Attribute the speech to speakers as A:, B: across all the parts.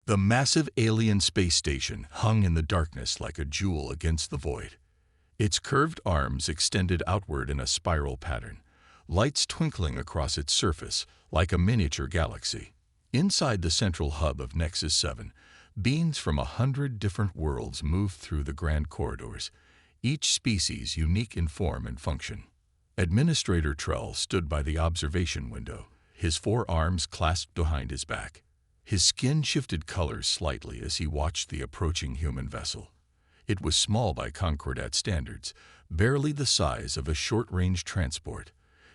A: The massive alien space station hung in the darkness like a jewel against the void. Its curved arms extended outward in a spiral pattern, lights twinkling across its surface like a miniature galaxy. Inside the central hub of Nexus 7, beings from 100 different worlds moved through the grand corridors, each species unique in form and function. Administrator Trell stood by the observation window, his forearms clasped behind his back. His skin shifted colors slightly as he watched the approaching human vessel. It was small by Concordat standards, barely the size of a short-range transport,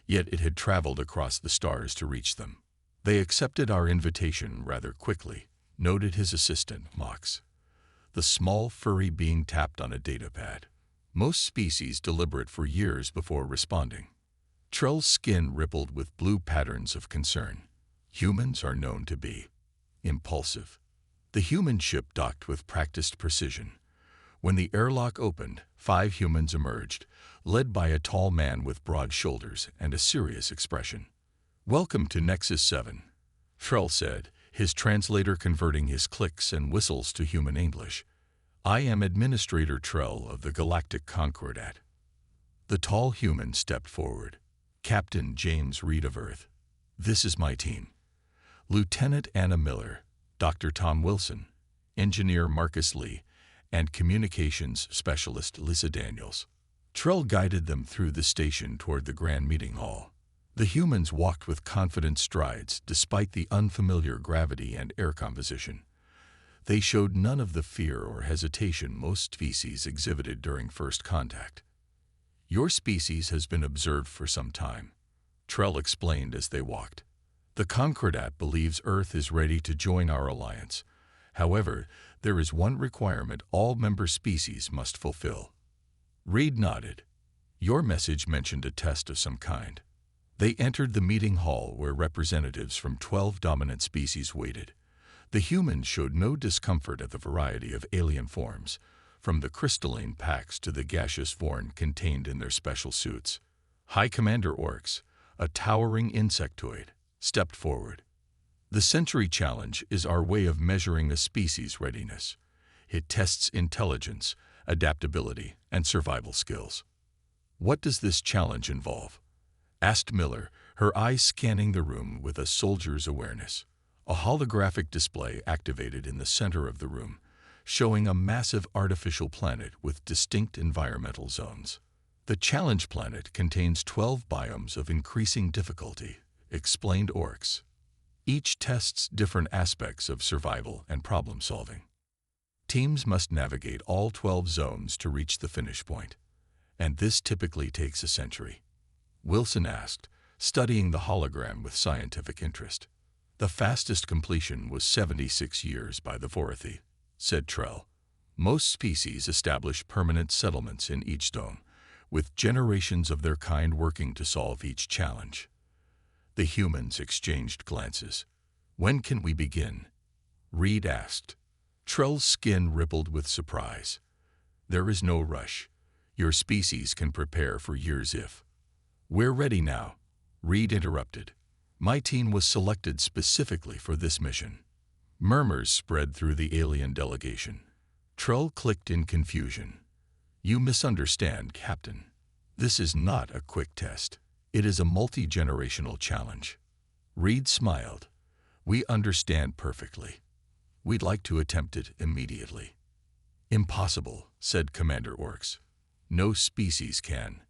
A: yet it had traveled across the stars to reach them. They accepted our invitation rather quickly, noted his assistant, Mox. The small, furry being tapped on a datapad. Most species deliberate for years before responding. Trell's skin rippled with blue patterns of concern. Humans are known to be impulsive. The human ship docked with practiced precision. When the airlock opened, 5 humans emerged, led by a tall man with broad shoulders and a serious expression. "Welcome to Nexus 7, Trell said, his translator converting his clicks and whistles to human English. "I am Administrator Trell of the Galactic Concordat." The tall human stepped forward. "Captain James Reed of Earth. This is my team. Lieutenant Anna Miller, Dr. Tom Wilson, Engineer Marcus Lee, and Communications Specialist Lisa Daniels." Trell guided them through the station toward the grand meeting hall. The humans walked with confident strides despite the unfamiliar gravity and air composition. They showed none of the fear or hesitation most species exhibited during first contact. "Your species has been observed for some time," Trell explained as they walked. "The Concordat believes Earth is ready to join our alliance. However, there is one requirement all member species must fulfill." Reed nodded. "Your message mentioned a test of some kind." They entered the meeting hall where representatives from 12 dominant species waited. The humans showed no discomfort at the variety of alien forms, from the crystalline packs to the gaseous form contained in their special suits. High Commander Orcs, a towering insectoid, stepped forward. "The Century Challenge is our way of measuring a species' readiness. It tests intelligence, adaptability, and survival skills." "What does this challenge involve?" asked Miller, her eyes scanning the room with a soldier's awareness. A holographic display activated in the center of the room, showing a massive artificial planet with distinct environmental zones. "The challenge planet contains 12 biomes of increasing difficulty," explained Orcs. "Each tests different aspects of survival and problem-solving. Teams must navigate all 12 zones to reach the finish point, and this typically takes a century." Wilson asked, studying the hologram with scientific interest. "The fastest completion was 76 years by the Vorathi," said Trell. "Most species establish permanent settlements in each zone, with generations of their kind working to solve each challenge." The humans exchanged glances. "When can we begin?" Reed asked. Trell's skin rippled with surprise. "There is no rush. Your species can prepare for years if—" "We're ready now," Reed interrupted. "My team was selected specifically for this mission." Murmurs spread through the alien delegation. Trell clicked in confusion. "You misunderstand, Captain. This is not a quick test. It is a multi-generational challenge." Reed smiled. "We understand perfectly. We'd like to attempt it immediately." "Impossible," said Commander Orcs. "No species can."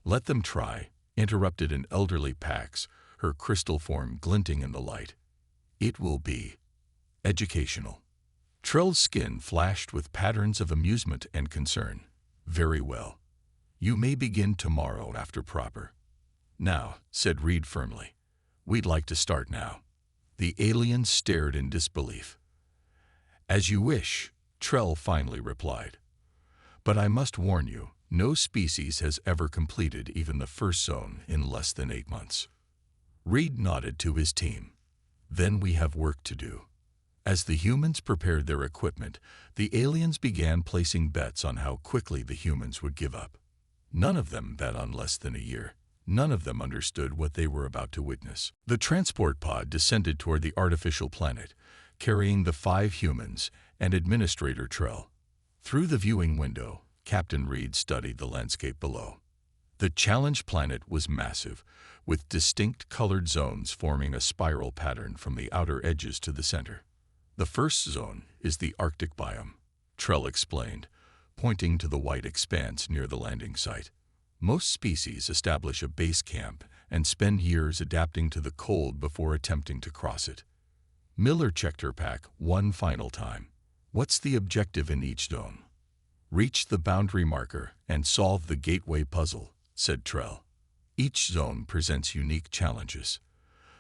A: "Let them try," interrupted an elderly Pax, her crystal form glinting in the light. "It will be educational." Trell's skin flashed with patterns of amusement and concern. "Very well. You may begin tomorrow after proper." "Now," said Reed firmly. "We'd like to start now." The aliens stared in disbelief. "As you wish," Trell finally replied. "But I must warn you, no species has ever completed even the first zone in less than 8 months." Reed nodded to his team. "Then we have work to do." As the humans prepared their equipment, the aliens began placing bets on how quickly the humans would give up. None of them bet on less than a year. None of them understood what they were about to witness. The transport pod descended toward the artificial planet, carrying the 5 humans and Administrator Trell. Through the viewing window, Captain Reed studied the landscape below. The challenge planet was massive, with distinct colored zones forming a spiral pattern from the outer edges to the center. The first zone is the Arctic biome, Trell explained, pointing to the white expanse near the landing site. Most species establish a base camp and spend years adapting to the cold before attempting to cross it. Miller checked her pack one final time. What's the objective in each zone? Reach the boundary marker and solve the gateway puzzle, said Trell. Each zone presents unique challenges.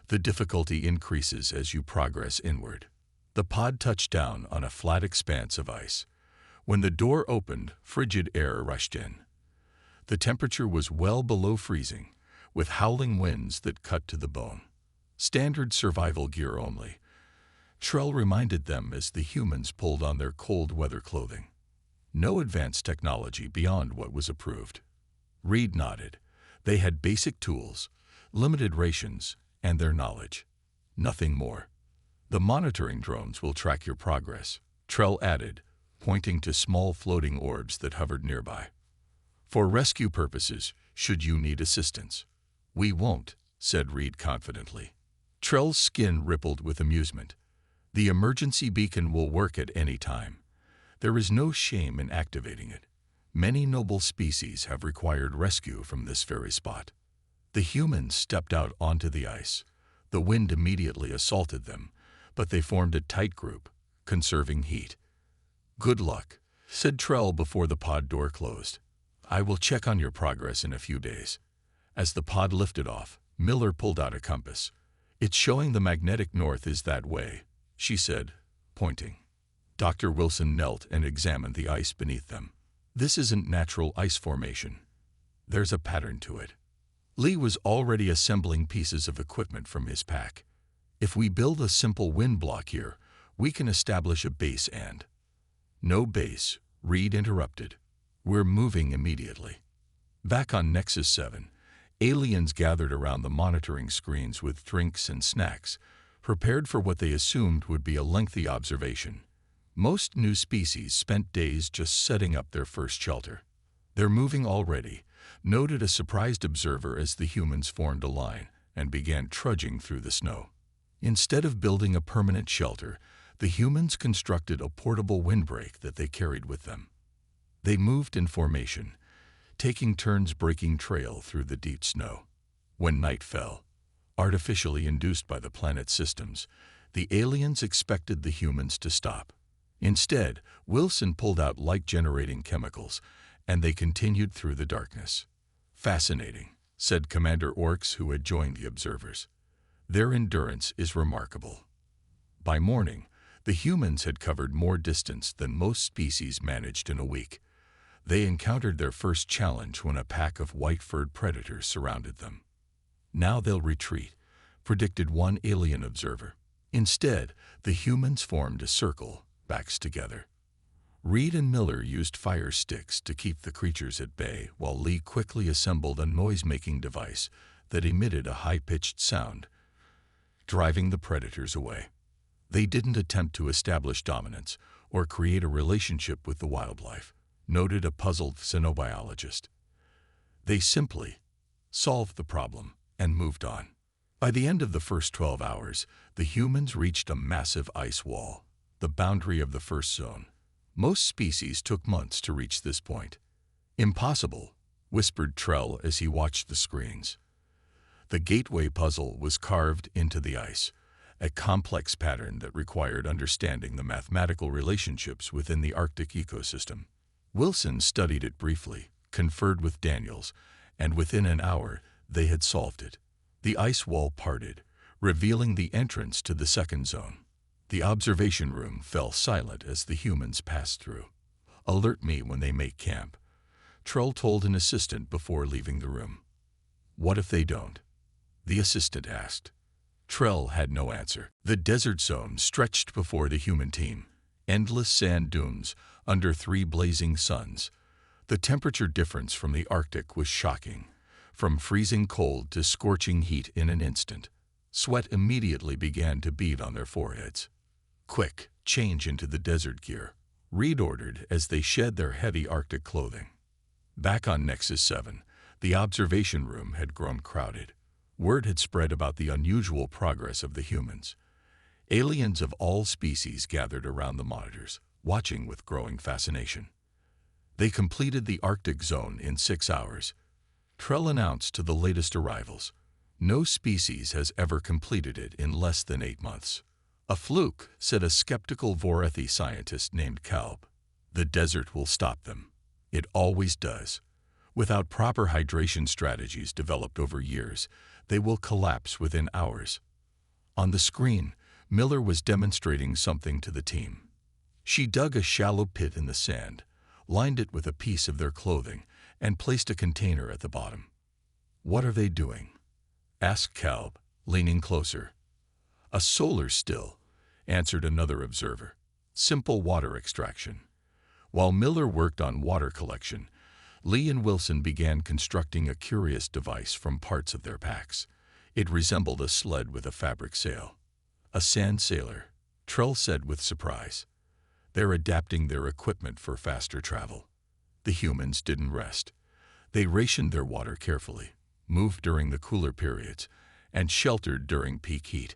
A: The difficulty increases as you progress inward. The pod touched down on a flat expanse of ice. When the door opened, frigid air rushed in. The temperature was well below freezing, with howling winds that cut to the bone. Standard survival gear only. Trell reminded them as the humans pulled on their cold weather clothing. No advanced technology beyond what was approved. Reed nodded. They had basic tools, limited rations, and their knowledge. Nothing more. The monitoring drones will track your progress, Trell added, pointing to small floating orbs that hovered nearby. For rescue purposes, should you need assistance. We won't, said Reed confidently. Trell's skin rippled with amusement. The emergency beacon will work at any time. There is no shame in activating it. Many noble species have required rescue from this very spot. The humans stepped out onto the ice. The wind immediately assaulted them, but they formed a tight group, conserving heat. Good luck, said Trell before the pod door closed. I will check on your progress in a few days. As the pod lifted off, Miller pulled out a compass. It's showing the magnetic north is that way, she said, pointing. Dr. Wilson knelt and examined the ice beneath them. This isn't natural ice formation. There's a pattern to it. Lee was already assembling pieces of equipment from his pack. If we build a simple wind block here, we can establish a base and... No base, Reed interrupted. We're moving immediately. Back on Nexus 7, aliens gathered around the monitoring screens with drinks and snacks, prepared for what they assumed would be a lengthy observation. Most new species spent days just setting up their first shelter. They're moving already, noted a surprised observer as the humans formed a line and began trudging through the snow. Instead of building a permanent shelter, the humans constructed a portable windbreak that they carried with them. They moved in formation, taking turns breaking trail through the deep snow. When night fell, artificially induced by the planet's systems, the aliens expected the humans to stop. Instead, Wilson pulled out light-generating chemicals, and they continued through the darkness. Fascinating, said Commander Orcs, who had joined the observers. Their endurance is remarkable. By morning, the humans had covered more distance than most species managed in a week. They encountered their first challenge when a pack of white-furred predators surrounded them. Now they'll retreat, predicted one alien observer. Instead, the humans formed a circle, backs together. Reed and Miller used fire sticks to keep the creatures at bay, while Lee quickly assembled a noise-making device that emitted a high-pitched sound, driving the predators away. They didn't attempt to establish dominance or create a relationship with the wildlife, noted a puzzled xenobiologist. They simply solved the problem and moved on. By the end of the first 12 hours, the humans reached a massive ice wall, the boundary of the first zone. Most species took months to reach this point. Impossible, whispered Trell as he watched the screens. The gateway puzzle was carved into the ice, a complex pattern that required understanding the mathematical relationships within the Arctic ecosystem. Wilson studied it briefly, conferred with Daniels, and within an hour they had solved it. The ice wall parted, revealing the entrance to the second zone. The observation room fell silent as the humans passed through. Alert me when they make camp, Trell told an assistant before leaving the room. What if they don't? The assistant asked. Trell had no answer. The desert zone stretched before the human team, endless sand dunes under 3 blazing suns. The temperature difference from the Arctic was shocking, from freezing cold to scorching heat in an instant. Sweat immediately began to bead on their foreheads. Quick, change into the desert gear, Reed ordered as they shed their heavy Arctic clothing. Back on Nexus 7, the observation room had grown crowded. Word had spread about the unusual progress of the humans. Aliens of all species gathered around the monitors, watching with growing fascination. They completed the Arctic zone in 6 hours. Trell announced to the latest arrivals, no species has ever completed it in less than 8 months. A fluke, said a skeptical Vorethi scientist named Kalb. The desert will stop them. It always does. Without proper hydration strategies developed over years, they will collapse within hours. On the screen, Miller was demonstrating something to the team. She dug a shallow pit in the sand, lined it with a piece of their clothing, and placed a container at the bottom. "What are they doing?" asked Kalb, leaning closer. "A solar still," answered another observer. "Simple water extraction." While Miller worked on water collection, Lee and Wilson began constructing a curious device from parts of their packs. It resembled a sled with a fabric sail. "A sand sailor," Trell said with surprise. "They're adapting their equipment for faster travel." The humans didn't rest. They rationed their water carefully, moved during the cooler periods, and sheltered during peak heat.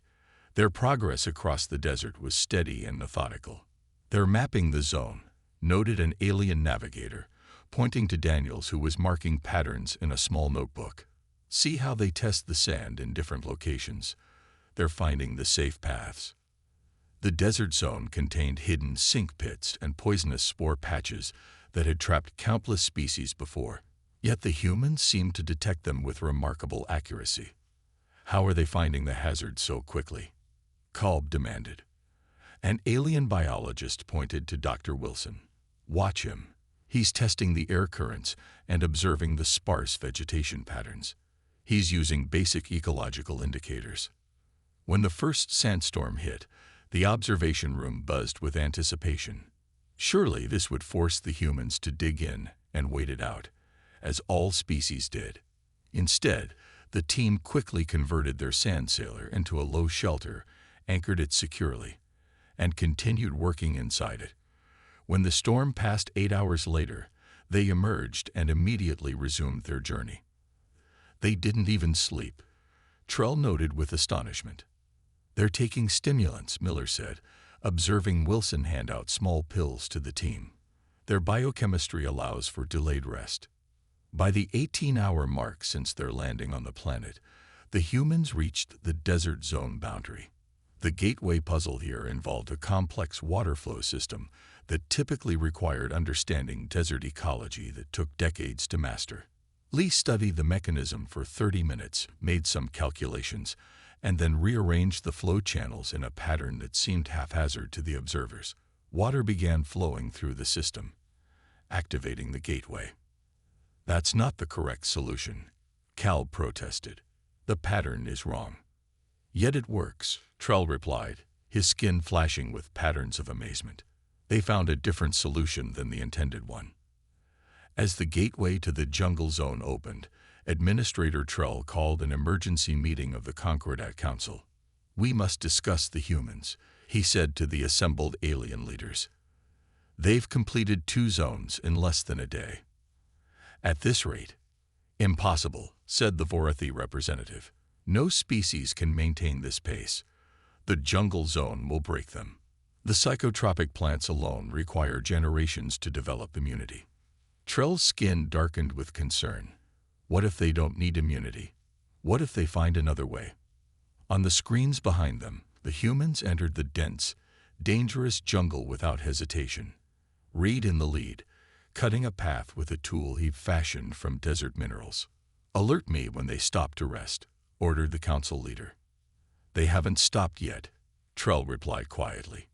A: Their progress across the desert was steady and methodical. "They're mapping the zone," noted an alien navigator, pointing to Daniels, who was marking patterns in a small notebook. "See how they test the sand in different locations. They're finding the safe paths." The desert zone contained hidden sink pits and poisonous spore patches that had trapped countless species before. Yet the humans seemed to detect them with remarkable accuracy. "How are they finding the hazards so quickly?" Kalb demanded. An alien biologist pointed to Dr. Wilson. "Watch him. He's testing the air currents and observing the sparse vegetation patterns. He's using basic ecological indicators." When the first sandstorm hit, the observation room buzzed with anticipation. Surely this would force the humans to dig in and wait it out, as all species did. Instead, the team quickly converted their sand sailor into a low shelter, anchored it securely, and continued working inside it. When the storm passed 8 hours later, they emerged and immediately resumed their journey. They didn't even sleep, Trell noted with astonishment. "They're taking stimulants," Miller said, observing Wilson hand out small pills to the team. "Their biochemistry allows for delayed rest." By the 18-hour mark since their landing on the planet, the humans reached the desert zone boundary. The gateway puzzle here involved a complex water flow system that typically required understanding desert ecology that took decades to master. Lee studied the mechanism for 30 minutes, made some calculations, and then rearranged the flow channels in a pattern that seemed haphazard to the observers. Water began flowing through the system, activating the gateway. "That's not the correct solution," Kalb protested. "The pattern is wrong." "Yet it works," Trell replied, his skin flashing with patterns of amazement. "They found a different solution than the intended one." As the gateway to the jungle zone opened, Administrator Trell called an emergency meeting of the Concordat Council. "We must discuss the humans," he said to the assembled alien leaders. "They've completed 2 zones in less than a day." "At this rate?" "Impossible," said the Vorethi representative. "No species can maintain this pace. The jungle zone will break them. The psychotropic plants alone require generations to develop immunity." Trell's skin darkened with concern. What if they don't need immunity? What if they find another way? On the screens behind them, the humans entered the dense, dangerous jungle without hesitation. Reed in the lead, cutting a path with a tool he fashioned from desert minerals. "Alert me when they stop to rest," ordered the council leader. "They haven't stopped yet," Trell replied quietly.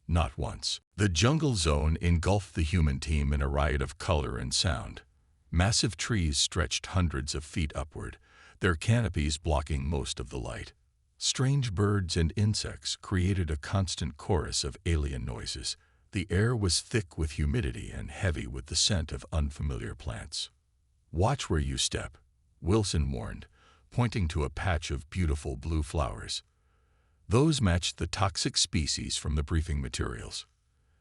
A: "Not once." The jungle zone engulfed the human team in a riot of color and sound. Massive trees stretched hundreds of feet upward, their canopies blocking most of the light. Strange birds and insects created a constant chorus of alien noises. The air was thick with humidity and heavy with the scent of unfamiliar plants. "Watch where you step," Wilson warned, pointing to a patch of beautiful blue flowers. Those matched the toxic species from the briefing materials.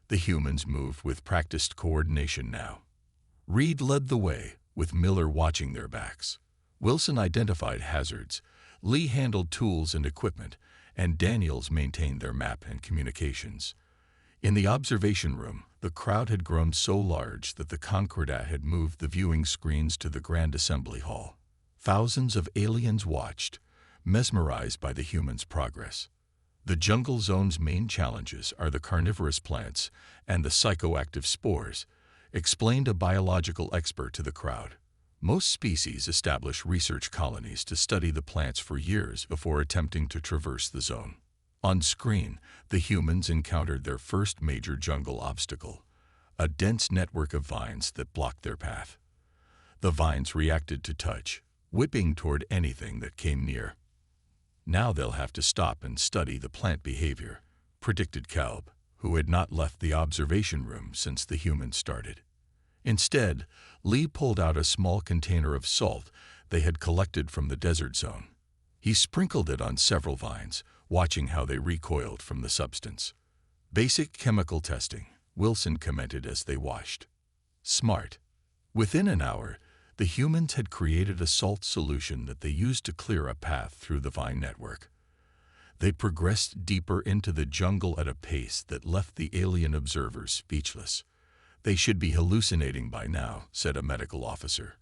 A: The humans moved with practiced coordination now. Reed led the way, with Miller watching their backs. Wilson identified hazards, Lee handled tools and equipment, and Daniels maintained their map and communications. In the observation room, the crowd had grown so large that the Concordat had moved the viewing screens to the Grand Assembly Hall. Thousands of aliens watched, mesmerized by the humans' progress. The jungle zone's main challenges are the carnivorous plants and the psychoactive spores, explained a biological expert to the crowd. Most species establish research colonies to study the plants for years before attempting to traverse the zone. On screen, the humans encountered their first major jungle obstacle, a dense network of vines that blocked their path. The vines reacted to touch, whipping toward anything that came near. Now they'll have to stop and study the plant behavior, predicted Kalb, who had not left the observation room since the humans started. Instead, Lee pulled out a small container of salt they had collected from the desert zone. He sprinkled it on several vines, watching how they recoiled from the substance. Basic chemical testing, Wilson commented as they watched. Smart. Within an hour, the humans had created a salt solution that they used to clear a path through the vine network. They progressed deeper into the jungle at a pace that left the alien observers speechless. They should be hallucinating by now, said a medical officer.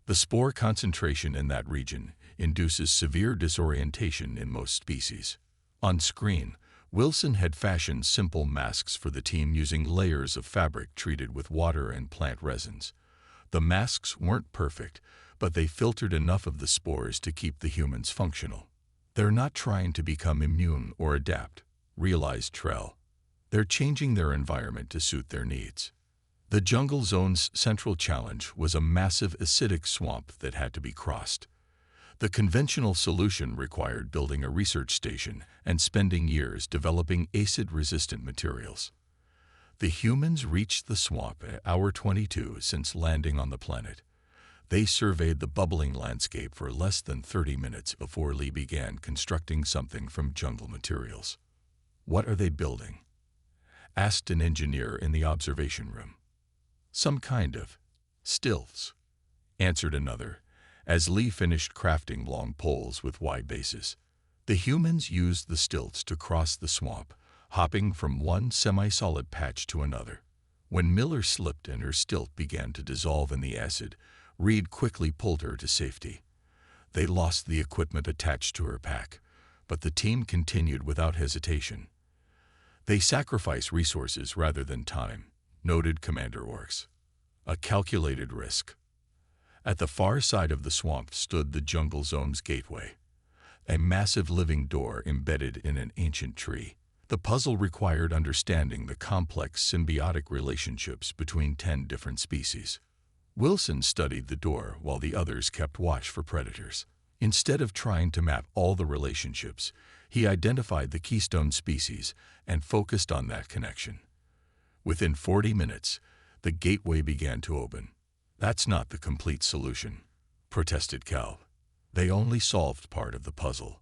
A: The spore concentration in that region induces severe disorientation in most species. On screen, Wilson had fashioned simple masks for the team using layers of fabric treated with water and plant resins. The masks weren't perfect, but they filtered enough of the spores to keep the humans functional. They're not trying to become immune or adapt, realized Trell. They're changing their environment to suit their needs. The jungle zone's central challenge was a massive acidic swamp that had to be crossed. The conventional solution required building a research station and spending years developing acid-resistant materials. The humans reached the swamp at hour 22 since landing on the planet. They surveyed the bubbling landscape for less than 30 minutes before Lee began constructing something from jungle materials. What are they building? Asked an engineer in the observation room. Some kind of stilts, answered another, as Lee finished crafting long poles with wide bases. The humans used the stilts to cross the swamp, hopping from one semi-solid patch to another. When Miller slipped and her stilt began to dissolve in the acid, Reed quickly pulled her to safety. They lost the equipment attached to her pack, but the team continued without hesitation. They sacrifice resources rather than time, noted Commander Orcs. A calculated risk. At the far side of the swamp stood the jungle zone's gateway, a massive living door embedded in an ancient tree. The puzzle required understanding the complex symbiotic relationships between 10 different species. Wilson studied the door while the others kept watch for predators. Instead of trying to map all the relationships, he identified the keystone species and focused on that connection. Within 40 minutes, the gateway began to open. That's not the complete solution, protested Cal. They only solved part of the puzzle.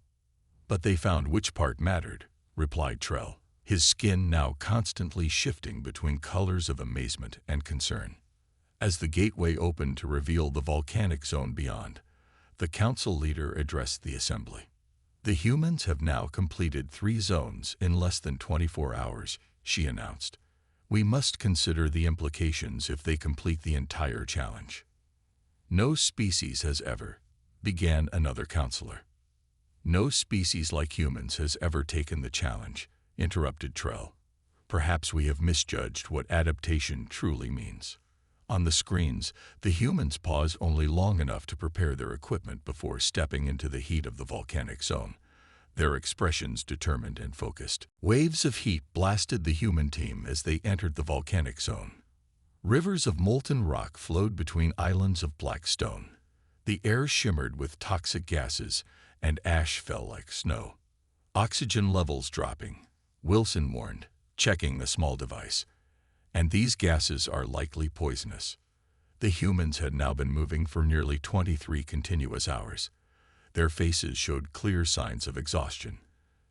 A: But they found which part mattered, replied Trell, his skin now constantly shifting between colors of amazement and concern. As the gateway opened to reveal the volcanic zone beyond, the council leader addressed the assembly. The humans have now completed 3 zones in less than 24 hours, she announced. We must consider the implications if they complete the entire challenge. No species has ever, began another counselor. No species like humans has ever taken the challenge, interrupted Trell. Perhaps we have misjudged what adaptation truly means. On the screens, the humans pause only long enough to prepare their equipment before stepping into the heat of the volcanic zone, their expressions determined and focused. Waves of heat blasted the human team as they entered the volcanic zone. Rivers of molten rock flowed between islands of black stone. The air shimmered with toxic gases, and ash fell like snow. Oxygen levels dropping, Wilson warned, checking the small device. And these gases are likely poisonous. The humans had now been moving for nearly 23 continuous hours. Their faces showed clear signs of exhaustion.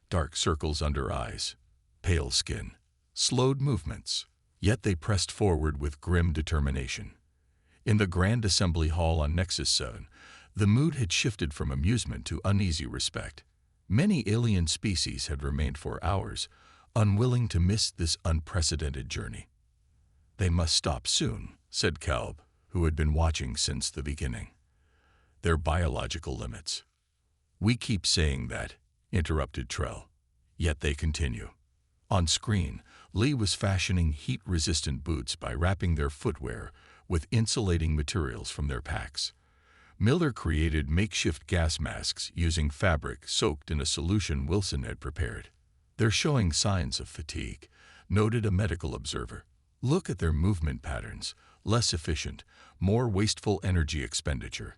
A: dark circles under eyes, pale skin, slowed movements. Yet they pressed forward with grim determination. In the Grand Assembly Hall on Nexus 7, the mood had shifted from amusement to uneasy respect. Many alien species had remained for hours, unwilling to miss this unprecedented journey. "They must stop soon," said Kalb, who had been watching since the beginning. "Their biological limits." "We keep saying that," interrupted Trell. "Yet they continue." On screen, Lee was fashioning heat-resistant boots by wrapping their footwear with insulating materials from their packs. Miller created makeshift gas masks using fabric soaked in a solution Wilson had prepared. "They're showing signs of fatigue," noted a medical observer. "Look at their movement patterns, less efficient, more wasteful energy expenditure."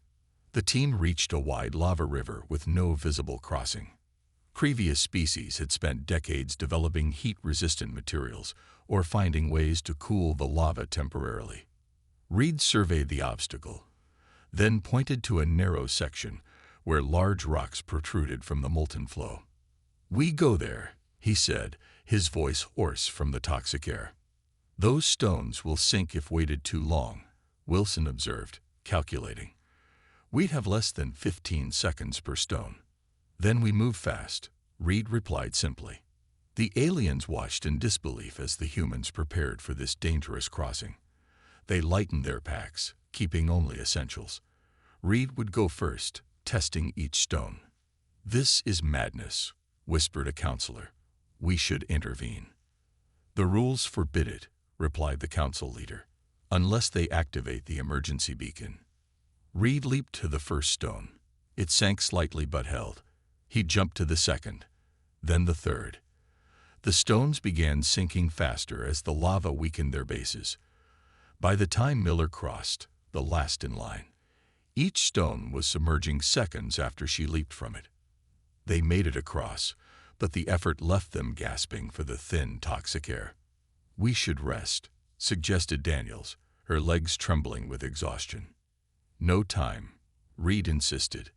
A: The team reached a wide lava river with no visible crossing. Previous species had spent decades developing heat-resistant materials or finding ways to cool the lava temporarily. Reed surveyed the obstacle, then pointed to a narrow section where large rocks protruded from the molten flow. "We go there," he said, his voice hoarse from the toxic air. "Those stones will sink if waited too long," Wilson observed, calculating. "We'd have less than 15 seconds per stone." "Then we move fast," Reed replied simply. The aliens watched in disbelief as the humans prepared for this dangerous crossing. They lightened their packs, keeping only essentials. Reed would go first, testing each stone. "This is madness," whispered a counselor. "We should intervene." "The rules forbid it," replied the council leader, "unless they activate the emergency beacon." Reed leaped to the first stone. It sank slightly but held. He jumped to the second, then the third. The stones began sinking faster as the lava weakened their bases. By the time Miller crossed, the last in line, each stone was submerging seconds after she leaped from it. They made it across, but the effort left them gasping for the thin, toxic air. "We should rest," suggested Daniels, her legs trembling with exhaustion. "No time," Reed insisted.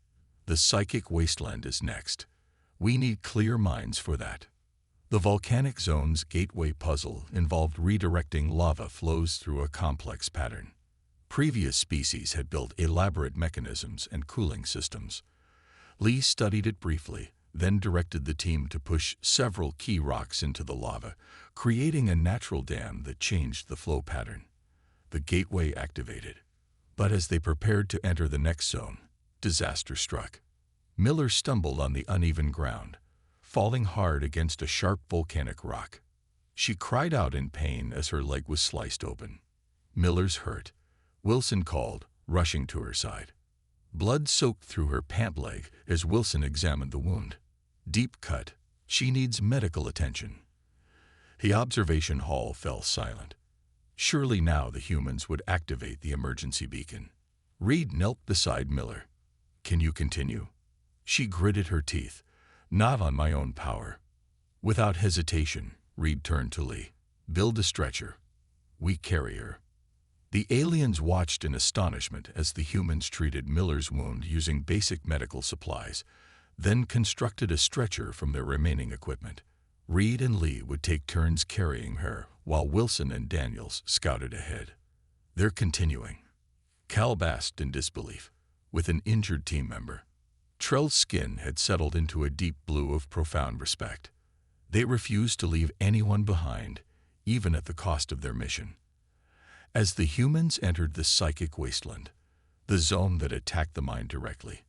A: "The psychic wasteland is next. We need clear minds for that." The volcanic zone's gateway puzzle involved redirecting lava flows through a complex pattern. Previous species had built elaborate mechanisms and cooling systems. Lee studied it briefly, then directed the team to push several key rocks into the lava, creating a natural dam that changed the flow pattern. The gateway activated. But as they prepared to enter the next zone, disaster struck. Miller stumbled on the uneven ground, falling hard against a sharp volcanic rock. She cried out in pain as her leg was sliced open. "Miller's hurt," Wilson called, rushing to her side. Blood soaked through her pant leg as Wilson examined the wound. "Deep cut. She needs medical attention." The observation hall fell silent. Surely now the humans would activate the emergency beacon. Reed knelt beside Miller. "Can you continue?" She gritted her teeth. "Not on my own power." Without hesitation, Reed turned to Lee. "Build a stretcher. We carry her." The aliens watched in astonishment as the humans treated Miller's wound using basic medical supplies, then constructed a stretcher from their remaining equipment. Reed and Lee would take turns carrying her, while Wilson and Daniels scouted ahead. "They're continuing," Cal asked in disbelief, with an injured team member. Trell's skin had settled into a deep blue of profound respect. They refused to leave anyone behind, even at the cost of their mission. As the humans entered the psychic wasteland, the zone that attacked the mind directly,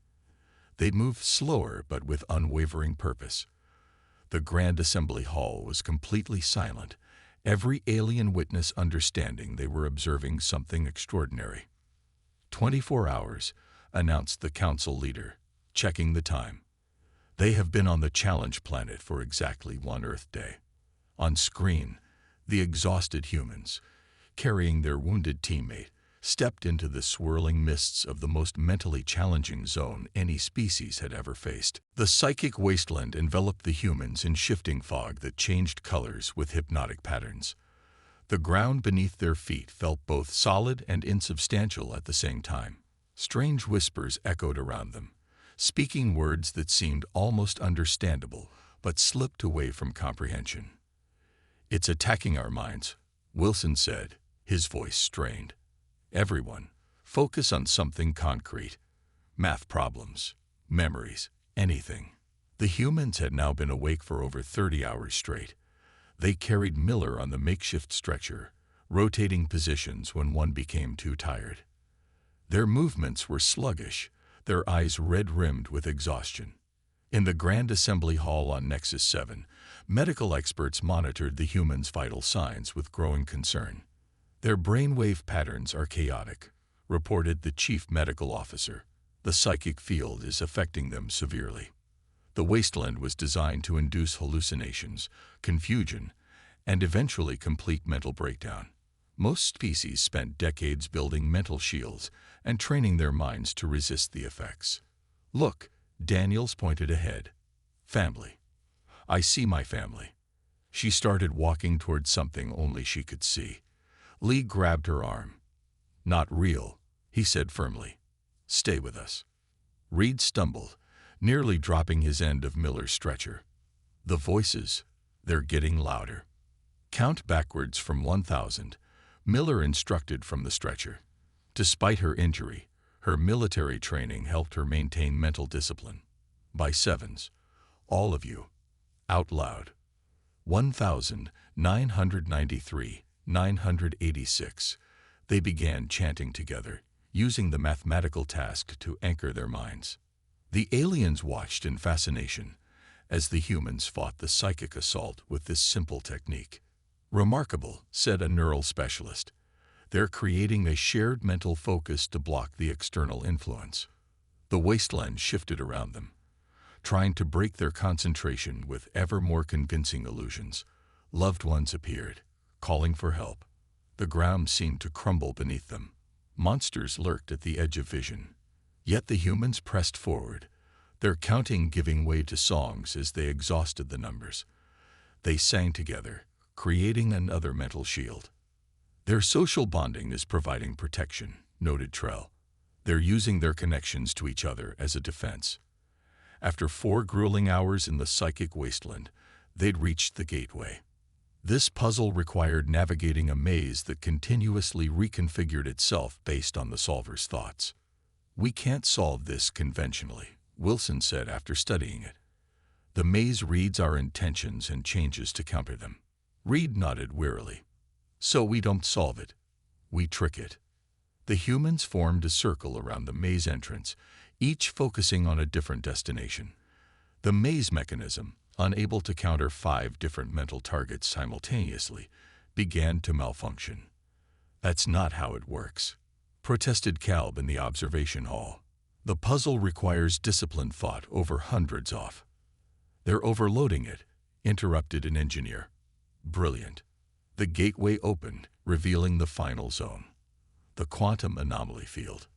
A: they moved slower but with unwavering purpose. The Grand Assembly Hall was completely silent, every alien witness understanding they were observing something extraordinary. 24 hours, announced the council leader, checking the time. "They have been on the challenge planet for exactly 1 Earth day." On screen, the exhausted humans, carrying their wounded teammate, stepped into the swirling mists of the most mentally challenging zone any species had ever faced. The psychic wasteland enveloped the humans in shifting fog that changed colors with hypnotic patterns. The ground beneath their feet felt both solid and insubstantial at the same time. Strange whispers echoed around them, speaking words that seemed almost understandable, but slipped away from comprehension. "It's attacking our minds," Wilson said, his voice strained. "Everyone, focus on something concrete. Math problems, memories, anything." The humans had now been awake for over 30 hours straight. They carried Miller on the makeshift stretcher, rotating positions when one became too tired. Their movements were sluggish, their eyes red-rimmed with exhaustion. In the Grand Assembly Hall on Nexus 7, medical experts monitored the humans' vital signs with growing concern. "Their brainwave patterns are chaotic," reported the chief medical officer. "The psychic field is affecting them severely." The wasteland was designed to induce hallucinations, confusion, and eventually complete mental breakdown. Most species spent decades building mental shields and training their minds to resist the effects. "Look," Daniels pointed ahead. "Family. I see my family." She started walking toward something only she could see. Lee grabbed her arm. "Not real," he said firmly. "Stay with us." Reed stumbled, nearly dropping his end of Miller's stretcher. "The voices, they're getting louder." "Count backwards from 1,000, Miller instructed from the stretcher. Despite her injury, her military training helped her maintain mental discipline. "By sevens, all of you, out loud. 1,993, 986. They began chanting together, using the mathematical task to anchor their minds. The aliens watched in fascination as the humans fought the psychic assault with this simple technique. "Remarkable," said a neural specialist. "They're creating a shared mental focus to block the external influence." The wasteland shifted around them, trying to break their concentration with ever more convincing illusions. Loved ones appeared, calling for help. The ground seemed to crumble beneath them. Monsters lurked at the edge of vision. Yet the humans pressed forward, their counting giving way to songs as they exhausted the numbers. They sang together, creating another mental shield. "Their social bonding is providing protection," noted Trell. "They're using their connections to each other as a defense." After 4 grueling hours in the psychic wasteland, they'd reached the gateway. This puzzle required navigating a maze that continuously reconfigured itself based on the solver's thoughts. "We can't solve this conventionally," Wilson said after studying it. "The maze reads our intentions and changes to counter them." Reed nodded wearily. "So we don't solve it, we trick it." The humans formed a circle around the maze entrance, each focusing on a different destination. The maze mechanism, unable to counter 5 different mental targets simultaneously, began to malfunction. "That's not how it works," protested Calb in the observation hall. "The puzzle requires disciplined thought over hundreds off." "They're overloading it," interrupted an engineer. "Brilliant." The gateway opened, revealing the final zone. The quantum anomaly field.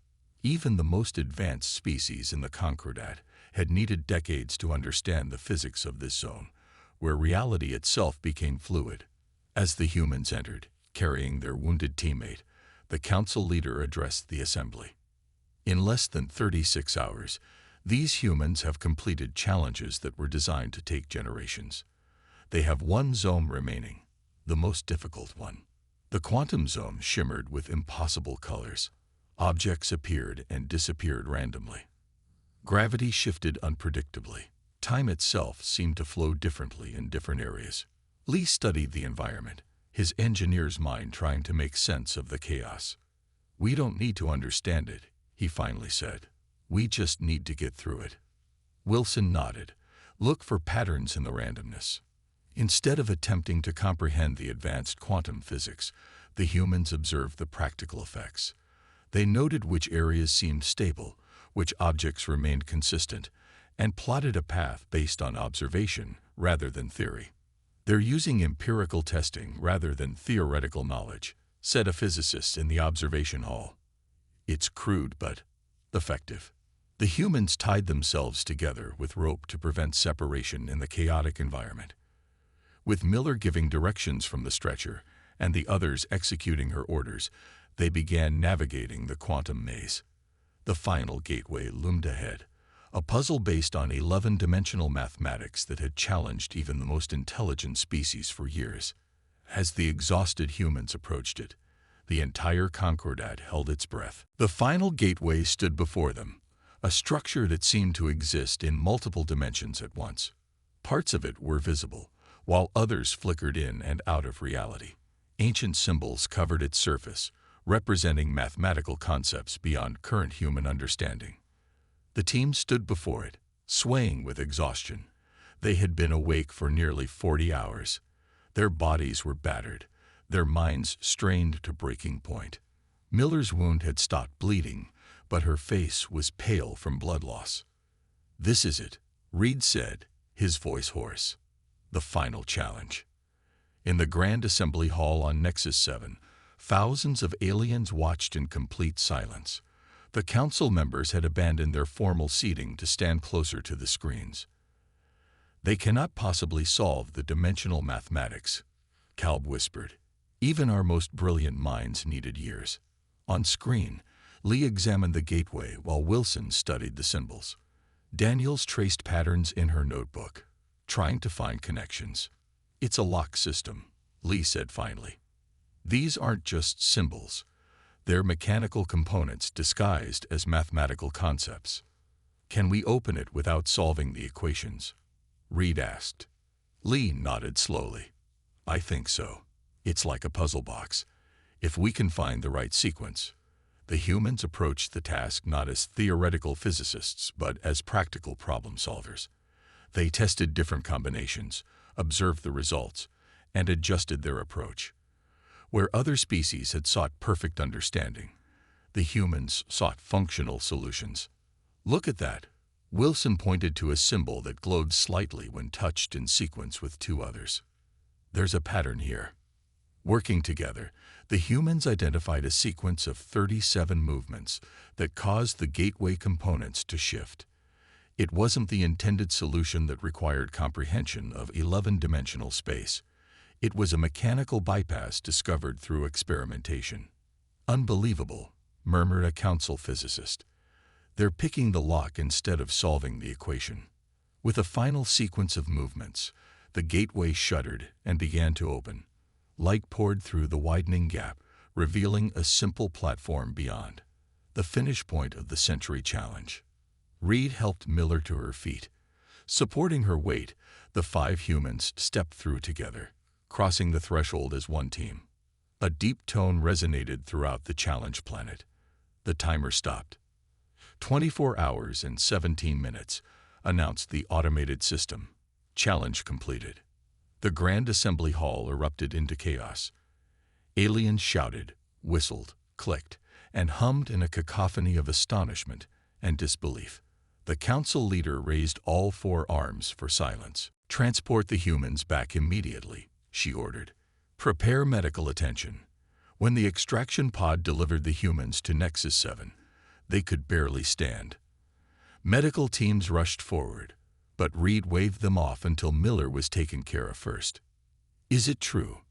A: Even the most advanced species in the Concordat had needed decades to understand the physics of this zone, where reality itself became fluid. As the humans entered, carrying their wounded teammate, the council leader addressed the assembly. "In less than 36 hours, these humans have completed challenges that were designed to take generations. They have one zone remaining, the most difficult one." The quantum zone shimmered with impossible colors. Objects appeared and disappeared randomly. Gravity shifted unpredictably. Time itself seemed to flow differently in different areas. Lee studied the environment, his engineer's mind trying to make sense of the chaos. "We don't need to understand it," he finally said. "We just need to get through it." Wilson nodded. "Look for patterns in the randomness." Instead of attempting to comprehend the advanced quantum physics, the humans observed the practical effects. They noted which areas seemed stable, which objects remained consistent, and plotted a path based on observation rather than theory. "They're using empirical testing rather than theoretical knowledge," said a physicist in the observation hall. "It's crude but effective." The humans tied themselves together with rope to prevent separation in the chaotic environment. With Miller giving directions from the stretcher and the others executing her orders, they began navigating the quantum maze. The final gateway loomed ahead, a puzzle based on 11-dimensional mathematics that had challenged even the most intelligent species for years. As the exhausted humans approached it, the entire Concordat held its breath. The final gateway stood before them, a structure that seemed to exist in multiple dimensions at once. Parts of it were visible, while others flickered in and out of reality. Ancient symbols covered its surface, representing mathematical concepts beyond current human understanding. The team stood before it, swaying with exhaustion. They had been awake for nearly 40 hours. Their bodies were battered, their minds strained to breaking point. Miller's wound had stopped bleeding, but her face was pale from blood loss. "This is it," Reed said, his voice hoarse. "The final challenge." In the Grand Assembly Hall on Nexus 7, thousands of aliens watched in complete silence. The council members had abandoned their formal seating to stand closer to the screens. "They cannot possibly solve the dimensional mathematics," Kalb whispered. "Even our most brilliant minds needed years." On screen, Lee examined the gateway while Wilson studied the symbols. Daniels traced patterns in her notebook, trying to find connections. "It's a lock system," Lee said finally. "These aren't just symbols. They're mechanical components disguised as mathematical concepts." "Can we open it without solving the equations?" Reed asked. Lee nodded slowly. "I think so. It's like a puzzle box. If we can find the right sequence." The humans approached the task not as theoretical physicists, but as practical problem solvers. They tested different combinations, observed the results, and adjusted their approach. Where other species had sought perfect understanding, the humans sought functional solutions. "Look at that." Wilson pointed to a symbol that glowed slightly when touched in sequence with two others. "There's a pattern here." Working together, the humans identified a sequence of 37 movements that caused the gateway components to shift. It wasn't the intended solution that required comprehension of 11-dimensional space. It was a mechanical bypass discovered through experimentation. "Unbelievable," murmured a council physicist. "They're picking the lock instead of solving the equation." With a final sequence of movements, the gateway shuddered and began to open. Light poured through the widening gap, revealing a simple platform beyond. The finish point of the century challenge. Reed helped Miller to her feet. Supporting her weight, the 5 humans stepped through together, crossing the threshold as one team. A deep tone resonated throughout the challenge planet. The timer stopped. 24 hours and 17 minutes, announced the automated system. Challenge completed. The Grand Assembly Hall erupted into chaos. Aliens shouted, whistled, clicked, and hummed in a cacophony of astonishment and disbelief. The council leader raised all 4 arms for silence. "Transport the humans back immediately," she ordered. "Prepare medical attention." When the extraction pod delivered the humans to Nexus 7, they could barely stand. Medical teams rushed forward, but Reed waved them off until Miller was taken care of first. "Is it true?"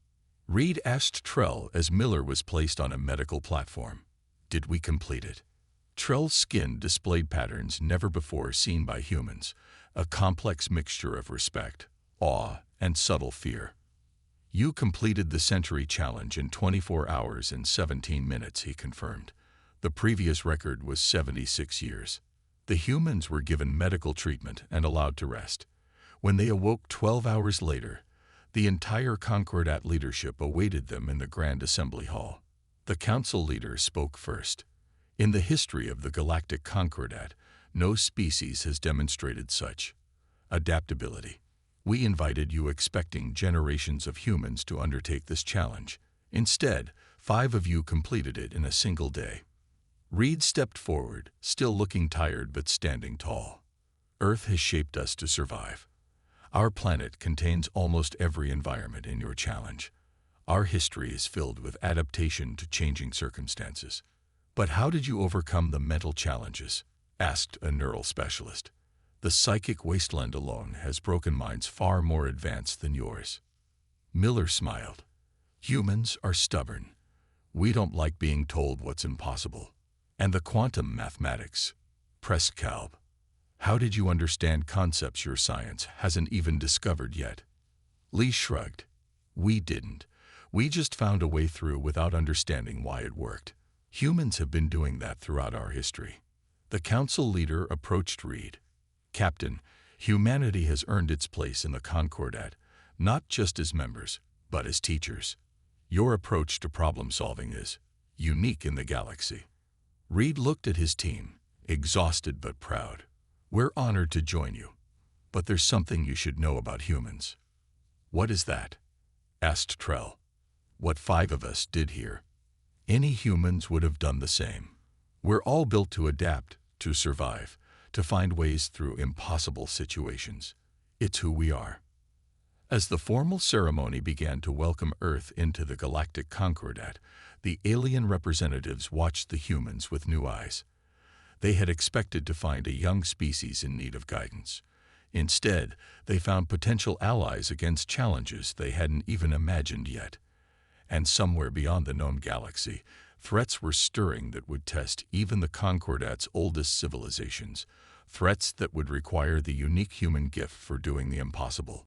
A: Reed asked Trell as Miller was placed on a medical platform. "Did we complete it?" Trell's skin displayed patterns never before seen by humans, a complex mixture of respect, awe, and subtle fear. "You completed the century challenge in 24 hours and 17 minutes, he confirmed. The previous record was 76 years. The humans were given medical treatment and allowed to rest. When they awoke 12 hours later, the entire Concordat leadership awaited them in the Grand Assembly Hall. The council leader spoke first. "In the history of the galactic Concordat, no species has demonstrated such adaptability. We invited you expecting generations of humans to undertake this challenge. Instead, 5 of you completed it in a single day." Reed stepped forward, still looking tired but standing tall. "Earth has shaped us to survive. Our planet contains almost every environment in your challenge. Our history is filled with adaptation to changing circumstances. But how did you overcome the mental challenges?" asked a neural specialist. "The psychic wasteland alone has broken minds far more advanced than yours." Miller smiled. "Humans are stubborn. We don't like being told what's impossible." "And the quantum mathematics," pressed Kalb. How did you understand concepts your science hasn't even discovered yet? Lee shrugged. We didn't. We just found a way through without understanding why it worked. Humans have been doing that throughout our history. The council leader approached Reed. Captain, humanity has earned its place in the Concordat, not just as members, but as teachers. Your approach to problem-solving is unique in the galaxy. Reed looked at his team, exhausted but proud. We're honored to join you, but there's something you should know about humans. What is that? Asked Trell. What 5 of us did here. Any humans would have done the same. We're all built to adapt, to survive, to find ways through impossible situations. It's who we are. As the formal ceremony began to welcome Earth into the Galactic Concordat, the alien representatives watched the humans with new eyes. They had expected to find a young species in need of guidance. Instead, they found potential allies against challenges they hadn't even imagined yet. And somewhere beyond the known galaxy, threats were stirring that would test even the Concordat's oldest civilizations, threats that would require the unique human gift for doing the impossible.